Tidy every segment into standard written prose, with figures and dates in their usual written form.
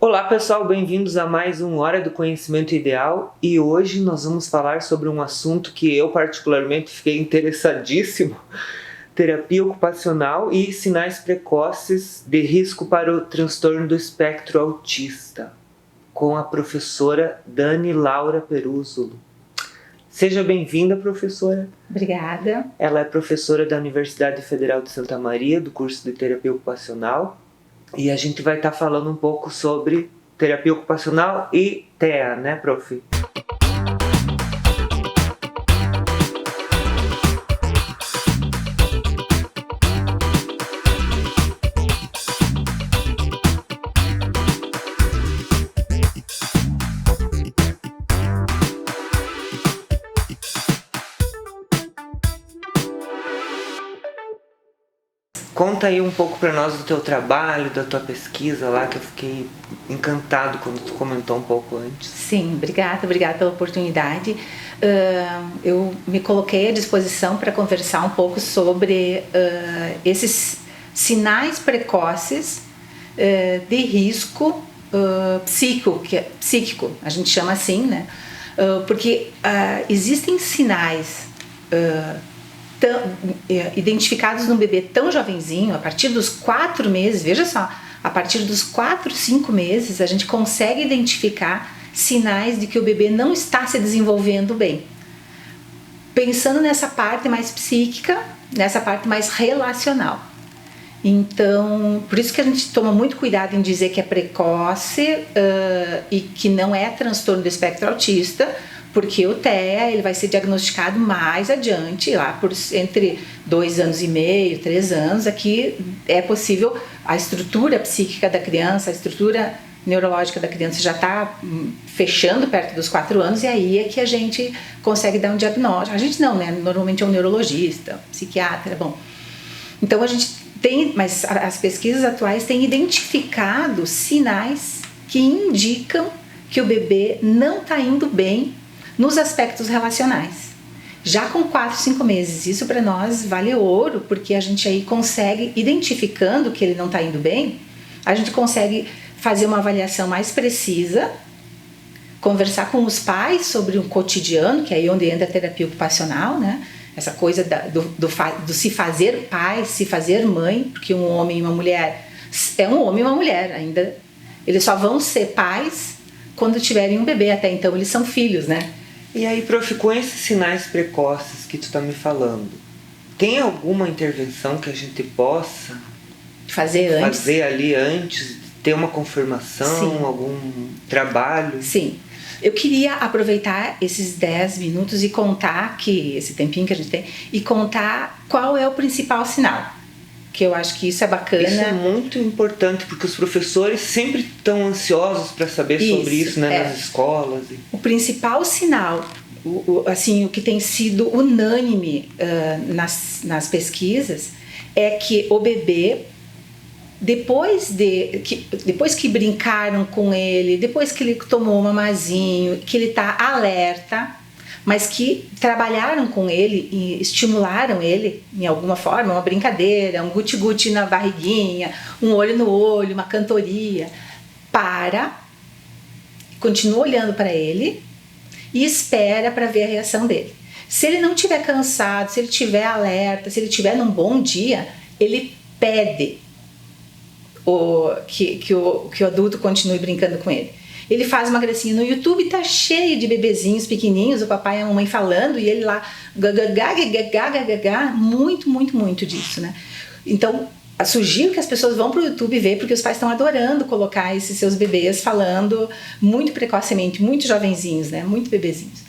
Olá pessoal, bem-vindos a mais um Hora do Conhecimento Ideal e hoje nós vamos falar sobre um assunto que eu particularmente fiquei interessadíssimo: terapia ocupacional e sinais precoces de risco para o transtorno do espectro autista, com a professora Dani Laura Perúzulo. Seja bem-vinda, professora. Obrigada. Ela é professora da Universidade Federal de Santa Maria, do curso de terapia ocupacional. E a gente vai estar falando um pouco sobre terapia ocupacional e TEA, né, prof? Conta aí um pouco para nós do teu trabalho, da tua pesquisa lá, que eu fiquei encantado quando tu comentou um pouco antes. Sim, obrigada pela oportunidade. Eu me coloquei à disposição para conversar um pouco sobre esses sinais precoces de risco psíquico, a gente chama assim, né? Porque existem sinais identificados num bebê tão jovenzinho, a partir dos 4 meses, veja só, a partir dos 4, 5 meses a gente consegue identificar sinais de que o bebê não está se desenvolvendo bem. Pensando nessa parte mais psíquica, nessa parte mais relacional. Então, por isso que a gente toma muito cuidado em dizer que é precoce e que não é transtorno do espectro autista, porque o TEA ele vai ser diagnosticado mais adiante, lá por entre 2 anos e meio, 3 anos. Aqui é possível a estrutura psíquica da criança, a estrutura neurológica da criança já está fechando perto dos 4 anos, e aí é que a gente consegue dar um diagnóstico. A gente não, né? Normalmente é um neurologista, psiquiatra, bom. Então a gente tem, mas as pesquisas atuais têm identificado sinais que indicam que o bebê não está indo bem nos aspectos relacionais. Já com 4, 5 meses, isso para nós vale ouro, porque a gente aí consegue, identificando que ele não está indo bem, a gente consegue fazer uma avaliação mais precisa, conversar com os pais sobre o cotidiano, que é aí onde entra a terapia ocupacional, né? Essa coisa do se fazer pai, se fazer mãe, porque um homem e uma mulher é um homem e uma mulher, ainda eles só vão ser pais quando tiverem um bebê, até então eles são filhos, né? E aí, prof, com esses sinais precoces que tu tá me falando, tem alguma intervenção que a gente possa fazer ali antes, ter uma confirmação, sim, algum trabalho? Sim. Eu queria aproveitar esses 10 minutos e contar esse tempinho que a gente tem, e contar qual é o principal sinal. Que eu acho que isso é bacana. Isso é muito importante, porque os professores sempre estão ansiosos para saber sobre isso, né, nas escolas. O principal sinal, assim, o que tem sido unânime nas pesquisas, é que o bebê, depois que brincaram com ele, depois que ele tomou um mamazinho, que ele está alerta, mas que trabalharam com ele e estimularam ele em alguma forma, uma brincadeira, um guti-guti na barriguinha, um olho no olho, uma cantoria, continua olhando para ele e espera para ver a reação dele. Se ele não estiver cansado, se ele estiver alerta, se ele estiver num bom dia, ele pede que o adulto continue brincando com ele. Ele faz uma gracinha no YouTube, tá cheio de bebezinhos pequenininhos, o papai e a mamãe falando, e ele lá gagagá, muito disso, né? Então, sugiro que as pessoas vão pro YouTube ver, porque os pais estão adorando colocar esses seus bebês falando muito precocemente, muito jovenzinhos, né? Muito bebezinhos.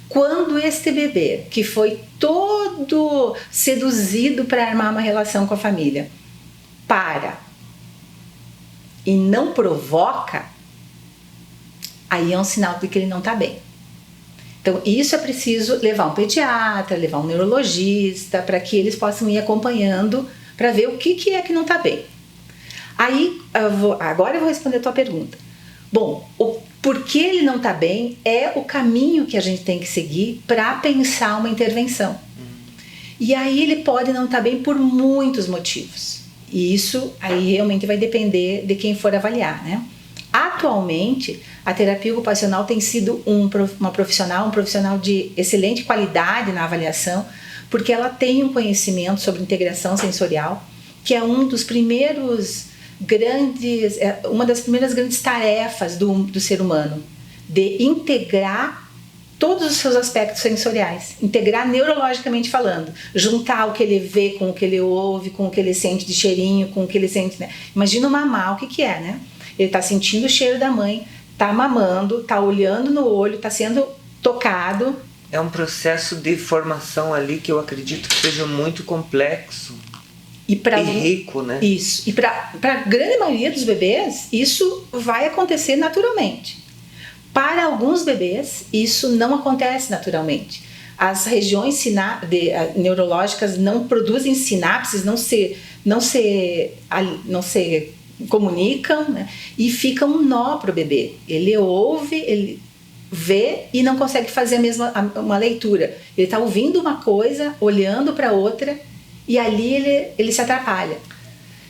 Quando este bebê, que foi todo seduzido para armar uma relação com a família, e não provoca, aí é um sinal de que ele não está bem. Então, isso é preciso levar um pediatra, levar um neurologista, para que eles possam ir acompanhando, para ver o que é que não está bem. Aí, agora eu vou responder a tua pergunta. Bom, o porquê ele não está bem é o caminho que a gente tem que seguir para pensar uma intervenção. E aí ele pode não estar bem por muitos motivos. E isso aí realmente vai depender de quem for avaliar, né? Atualmente, a terapia ocupacional tem sido um profissional de excelente qualidade na avaliação, porque ela tem um conhecimento sobre integração sensorial, que é uma das primeiras grandes tarefas do ser humano, de integrar todos os seus aspectos sensoriais, integrar neurologicamente falando, juntar o que ele vê com o que ele ouve, com o que ele sente de cheirinho, com o que ele sente, né? Imagina o mamar, o que é, né? Ele está sentindo o cheiro da mãe, está mamando, está olhando no olho, está sendo tocado. É um processo de formação ali que eu acredito que seja muito complexo e rico, né? Isso. E para a grande maioria dos bebês, isso vai acontecer naturalmente. Para alguns bebês, isso não acontece naturalmente. As regiões neurológicas não produzem sinapses, não se comunicam, né? E fica um nó para o bebê. Ele ouve, ele vê e não consegue fazer uma leitura. Ele está ouvindo uma coisa, olhando para outra, e ali ele se atrapalha.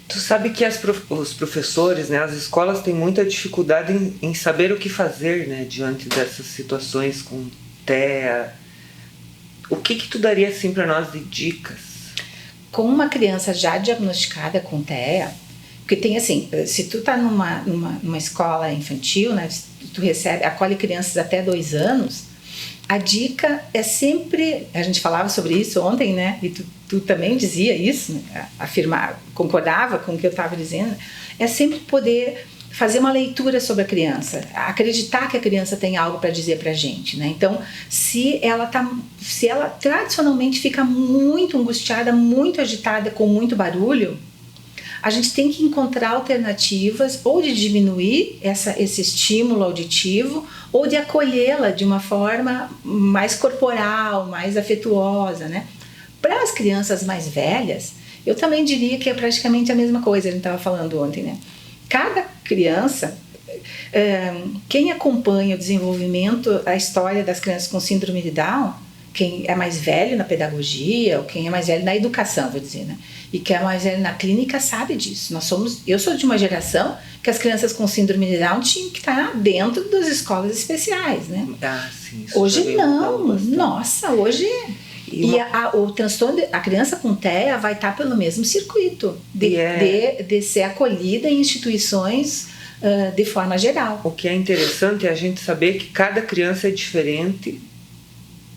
Tu sabe que os professores, né, as escolas têm muita dificuldade em saber o que fazer, né, diante dessas situações com TEA. O que tu daria assim para nós de dicas? Com uma criança já diagnosticada com TEA, porque tem assim, se tu tá numa escola infantil, né, tu acolhe crianças até 2 anos, a dica é sempre, a gente falava sobre isso ontem, né, e tu também dizia isso, né, concordava com o que eu estava dizendo, é sempre poder fazer uma leitura sobre a criança, acreditar que a criança tem algo para dizer para a gente, né? Então, se ela tradicionalmente fica muito angustiada, muito agitada, com muito barulho, a gente tem que encontrar alternativas ou de diminuir esse estímulo auditivo ou de acolhê-la de uma forma mais corporal, mais afetuosa, né? Para as crianças mais velhas, eu também diria que é praticamente a mesma coisa, a gente estava falando ontem, né? Cada criança, quem acompanha o desenvolvimento, a história das crianças com síndrome de Down, quem é mais velho na pedagogia, ou quem é mais velho na educação, vou dizer, né? E quem é mais velho na clínica sabe disso. Eu sou de uma geração que as crianças com síndrome de Down tinham que estar dentro das escolas especiais, né? Ah, sim. Isso hoje não. Nossa, hoje... o transtorno, a criança com TEA vai estar pelo mesmo circuito de ser acolhida em instituições de forma geral. O que é interessante é a gente saber que cada criança é diferente,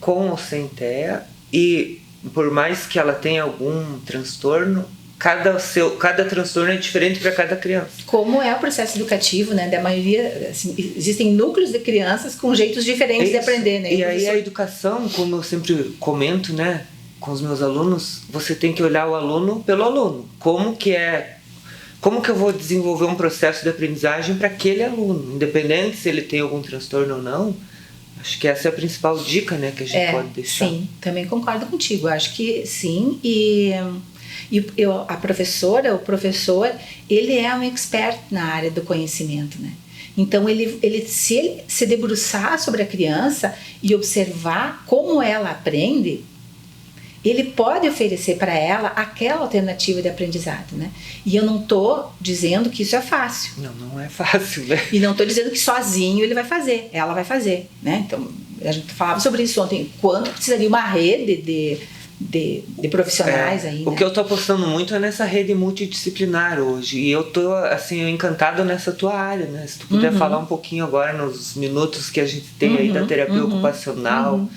com ou sem TEA, e por mais que ela tenha algum transtorno, cada transtorno é diferente para cada criança. Como é o processo educativo, né? Da maioria, assim, existem núcleos de crianças com jeitos diferentes de aprender, né? E aí a educação, como eu sempre comento, né, com os meus alunos, você tem que olhar o aluno pelo aluno. Como que eu vou desenvolver um processo de aprendizagem para aquele aluno, independente se ele tem algum transtorno ou não. Acho que essa é a principal dica, né, que a gente pode deixar. Sim, também concordo contigo. Acho que sim. A professora, o professor, ele é um expert na área do conhecimento, né? Então, se ele se debruçar sobre a criança e observar como ela aprende, ele pode oferecer para ela aquela alternativa de aprendizado, né? E eu não estou dizendo que isso é fácil. Não é fácil, né? E não estou dizendo que sozinho ele vai fazer, ela vai fazer, né? Então, a gente falava sobre isso ontem, quanto precisaria uma rede de profissionais aí, né? O que eu tô apostando muito é nessa rede multidisciplinar hoje, e eu tô assim encantado nessa tua área, né? Se tu puder falar um pouquinho agora nos minutos que a gente tem aí da terapia ocupacional.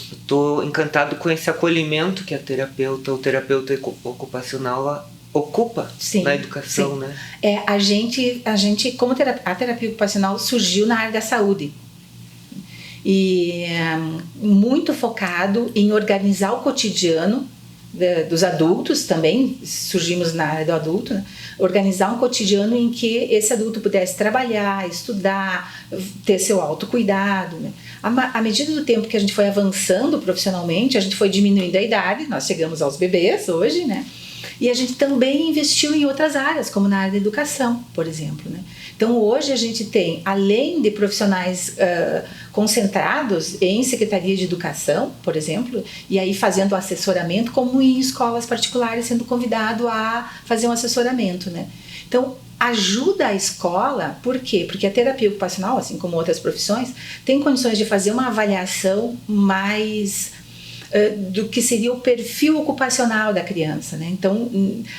Eu tô encantado com esse acolhimento que o terapeuta ocupacional ocupa na educação, né? A gente como a terapia ocupacional surgiu na área da saúde. E muito focado em organizar o cotidiano dos adultos, também surgimos na área do adulto, né? Organizar um cotidiano em que esse adulto pudesse trabalhar, estudar, ter seu autocuidado, né? À medida do tempo que a gente foi avançando profissionalmente, a gente foi diminuindo a idade, nós chegamos aos bebês hoje, né? E a gente também investiu em outras áreas, como na área da educação, por exemplo, né? Então, hoje a gente tem, além de profissionais concentrados em Secretaria de Educação, por exemplo, e aí fazendo assessoramento, como em escolas particulares, sendo convidado a fazer um assessoramento, né? Então, ajuda a escola, por quê? Porque a terapia ocupacional, assim como outras profissões, tem condições de fazer uma avaliação mais do que seria o perfil ocupacional da criança, né? Então,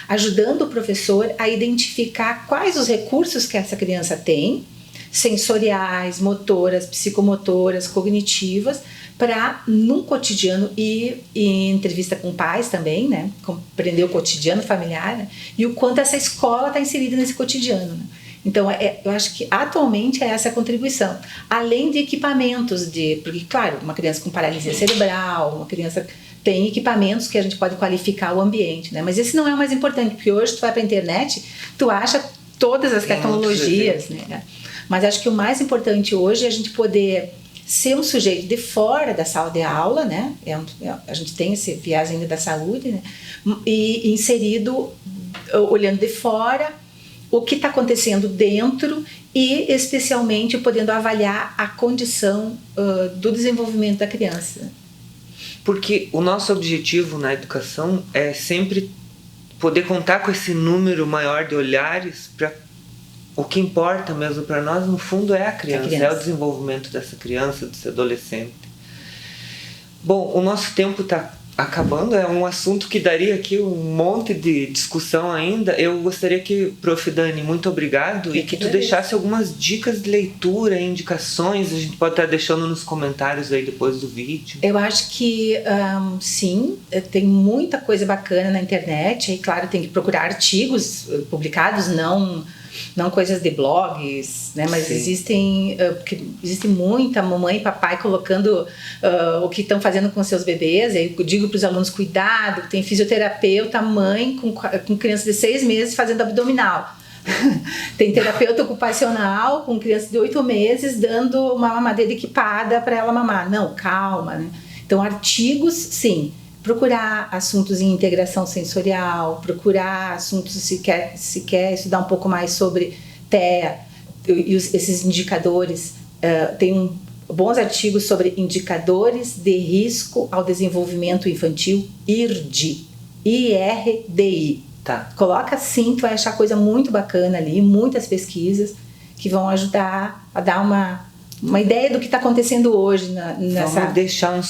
ajudando o professor a identificar quais os recursos que essa criança tem, sensoriais, motoras, psicomotoras, cognitivas, para, num cotidiano, e em entrevista com pais também, né? Compreender o cotidiano familiar, né? E o quanto essa escola está inserida nesse cotidiano, né? Então, eu acho que atualmente é essa a contribuição. Além de equipamentos, porque, claro, uma criança com paralisia cerebral, uma criança tem equipamentos que a gente pode qualificar o ambiente, né? Mas esse não é o mais importante, porque hoje tu vai para a internet, tu acha todas as tecnologias, né? Mas acho que o mais importante hoje é a gente poder ser um sujeito de fora da sala de aula, né? A gente tem esse viés ainda da saúde, né? E inserido, olhando de fora, o que está acontecendo dentro e especialmente podendo avaliar a condição do desenvolvimento da criança. Porque o nosso objetivo na educação é sempre poder contar com esse número maior de olhares para o que importa mesmo para nós, no fundo, é a criança, é o desenvolvimento dessa criança, desse adolescente. Bom, o nosso tempo está acabando, é um assunto que daria aqui um monte de discussão ainda. Eu gostaria que, Prof. Dani, muito obrigado, e que tu deixasse algumas dicas de leitura, indicações, a gente pode estar deixando nos comentários aí depois do vídeo. Eu acho que sim, tem muita coisa bacana na internet, aí claro, tem que procurar artigos publicados, não coisas de blogs, né? Mas existe muita mamãe e papai colocando o que estão fazendo com seus bebês. Eu digo para os alunos, cuidado, tem fisioterapeuta, mãe com criança de 6 meses fazendo abdominal. Tem terapeuta ocupacional com criança de 8 meses dando uma mamadeira equipada para ela mamar. Não, calma, né? Então, artigos, sim. Procurar assuntos em integração sensorial, procurar assuntos se quer estudar um pouco mais sobre TEA e esses indicadores. Tem bons artigos sobre indicadores de risco ao desenvolvimento infantil, IRDI. IRDI. Tá. Coloca sim, tu vai achar coisa muito bacana ali, muitas pesquisas que vão ajudar a dar uma ideia do que está acontecendo hoje nessa... Vamos deixar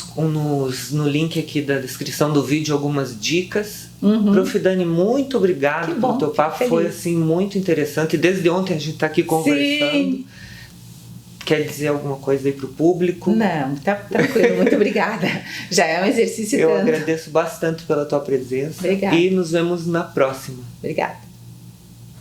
no link aqui da descrição do vídeo algumas dicas. Prof. Dani, muito obrigado pelo teu papo, foi assim muito interessante. Desde ontem a gente está aqui conversando. Sim. Quer dizer alguma coisa aí pro público? Não, tá tranquilo, muito obrigada. Já é um exercício Eu agradeço bastante pela tua presença. Obrigada. E nos vemos na próxima. Obrigada.